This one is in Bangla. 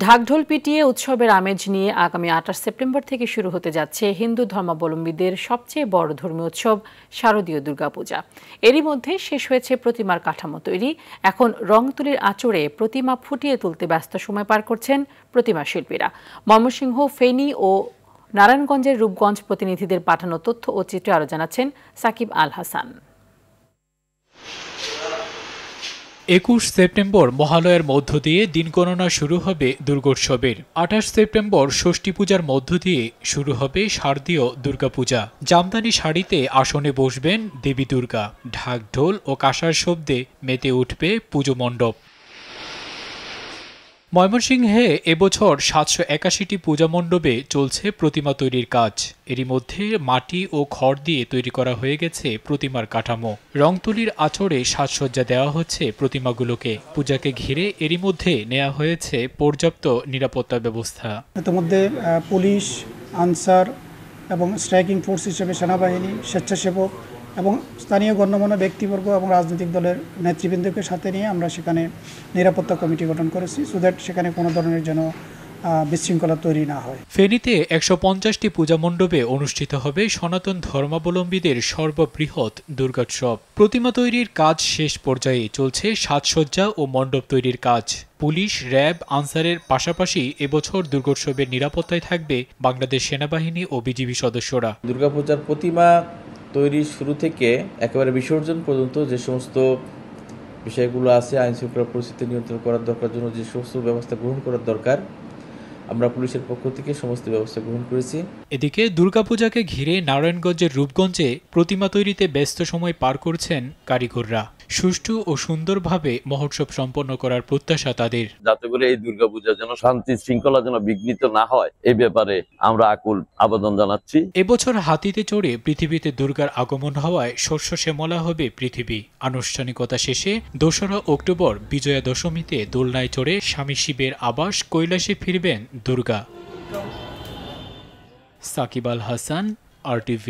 ঢাকঢোল পিটিয়ে উৎসবের আমেজ নিয়ে আগামী ২৮ সেপ্টেম্বর থেকে শুরু হতে যাচ্ছে হিন্দু ধর্মাবলম্বীদের সবচেয়ে বড় ধর্মীয় উৎসব শারদীয় দুর্গাপূজা। এরই মধ্যে শেষ হয়েছে প্রতিমার কাঠামো তৈরি। এখন রং তুলির আঁচড়ে প্রতিমা ফুটিয়ে তুলতে ব্যস্ত সময় পার করছেন প্রতিমা শিল্পীরা। ময়মনসিংহ, ফেনী ও নারায়ণগঞ্জের রূপগঞ্জ প্রতিনিধিদের পাঠানো তথ্য ও চিত্রে আরও জানাচ্ছেন সাকিব আল হাসান। ২১ সেপ্টেম্বর মহালয়ার মধ্য দিয়ে দিন গণনা শুরু হবে দুর্গোৎসবের। ২৮ সেপ্টেম্বর ষষ্ঠী পূজার মধ্য দিয়ে শুরু হবে শারদীয় দুর্গাপূজা। জামদানি শাড়িতে আসনে বসবেন দেবী দুর্গা। ঢাক ঢোল ও কাঁসার শব্দে মেতে উঠবে পুজো মণ্ডপ। ময়মনসিংহে এবছর ৭৮১টি পূজা মণ্ডপে চলছে প্রতিমা তৈরির কাজ। এরই মধ্যে মাটি ও খড় দিয়ে তৈরি করা হয়ে গেছে প্রতিমার কাঠামো। রং তুলির আঁচড়ে সাজসজ্জা দেওয়া হচ্ছে প্রতিমাগুলোকে। পূজাকে ঘিরে এরই মধ্যে নেওয়া হয়েছে পর্যাপ্ত নিরাপত্তা ব্যবস্থা। ইতিমধ্যে পুলিশ, আনসার এবং স্ট্রাইকিং ফোর্স হিসেবে সেনাবাহিনী, স্বেচ্ছাসেবক এবং স্থানীয় গণ্যমান্য ব্যক্তিবর্গ এবং রাজনৈতিক দলের নেতৃবৃন্দকে সাথে নিয়ে আমরা সেখানে নিরাপত্তা কমিটি গঠন করেছি, সো দ্যাট সেখানে কোনো ধরনের যেন বিশৃঙ্খলা তৈরি না হয়। ফেনীতে ১৫০টি পূজা মণ্ডপে অনুষ্ঠিত হবে সনাতন ধর্মাবলম্বীদের সর্ববৃহৎ দুর্গোৎসব। প্রতিমা তৈরির কাজ শেষ পর্যায়ে, চলছে সাজসজ্জা ও মণ্ডপ তৈরির কাজ। পুলিশ, র্যাব, আনসারের পাশাপাশি এবছর দুর্গোৎসবের নিরাপত্তায় থাকবে বাংলাদেশ সেনাবাহিনী ও বিজিবি সদস্যরা। দুর্গাপূজার প্রতিমা তৈরির শুরু থেকে একেবারে বিসর্জন পর্যন্ত যে সমস্ত বিষয়গুলো আছে, আইন শৃঙ্খলা পরিস্থিতি নিয়ন্ত্রণ করার দরকার জন্য যে সমস্ত ব্যবস্থা গ্রহণ করার দরকার, আমরা পুলিশের পক্ষ থেকে সমস্ত ব্যবস্থা গ্রহণ করেছি। এদিকে দুর্গাপূজাকে ঘিরে নারায়ণগঞ্জের রূপগঞ্জে প্রতিমা তৈরিতে ব্যস্ত সময় পার করছেন কারিগররা। সুষ্ঠু ও সুন্দরভাবে মহোৎসব সম্পন্ন করার প্রত্যাশা তাদের। যাতে করে এই দুর্গাপূজা যেন শান্তি শৃঙ্খলা যেন বিঘ্নিত না হয়, এই ব্যাপারে আমরা আকুল আবেদন জানাচ্ছি। এবছর হাতিতে চড়ে পৃথিবীতে দুর্গার আগমন হওয়ায় শস্য শ্যামলা হবে পৃথিবী। আনুষ্ঠানিকতা শেষে ২রা অক্টোবর বিজয়া দশমীতে দোলনায় চড়ে স্বামী শিবের আবাস কৈলাসে ফিরবেন দুর্গা। সাকিব আল হাসান, RTV।